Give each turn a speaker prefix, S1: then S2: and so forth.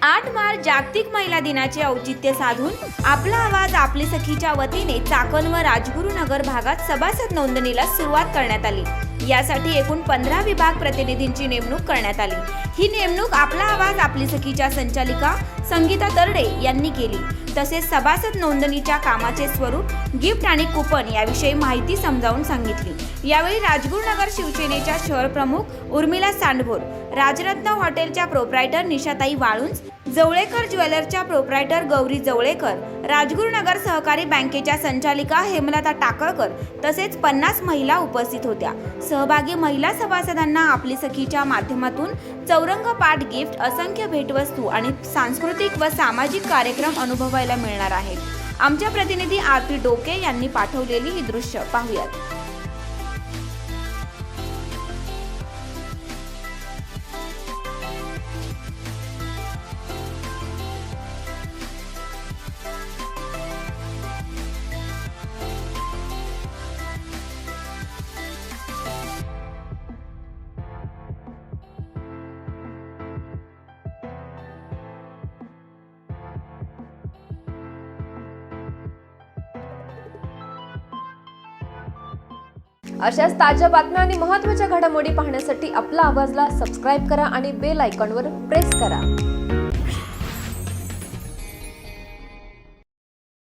S1: 8 मार्च जागतिक महिला दिनाचे औचित्य साधून आपला आवाज आपली सखीच्या वतीने चाकण व राजगुरुनगर भागात सभासद नोंदणीला सुरुवात करण्यात आली। यासाठी एकूण 15 विभाग प्रतिनिधींची नेमणूक करण्यात आली। ही नेमणूक आपला आवाज आपली सखीच्या संचालिका संगीता तरडे यांनी केली। तसेच सभासद नोंदणीच्या कामाचे स्वरूप, गिफ्ट आणि कुपन याविषयी माहिती समजावून सांगितली। यावेळी राजगुरुनगर शिवसेनेच्या शहर प्रमुख उर्मिला सांडभोर, राजरत्न हॉटेलच्या प्रोप्रायटर निशाताई वाळुंज, जवळेकर ज्वेलर्सच्या प्रोप्रायटर गौरी जवळेकर, राजगुरुनगर सहकारी बँकेच्या संचालिका हेमलता टाकळकर तसेच 50 महिला उपस्थित होत्या। सहभागी महिला सभासदांना आपली सखीच्या माध्यमातून चौरंग पाठ, गिफ्ट, असंख्य भेटवस्तू आणि सांस्कृतिक व सामाजिक कार्यक्रम अनुभवायला मिळणार आहेत। आमच्या प्रतिनिधी आरती डोके यांनी पाठवलेली ही दृश्य पाहूयात।
S2: अशाच ताज्या बातम्या आणि महत्त्वाच्या घडामोडी पाहण्यासाठी आपला आवाजला सबस्क्राइब करा आणि बेल आयकॉनवर प्रेस करा।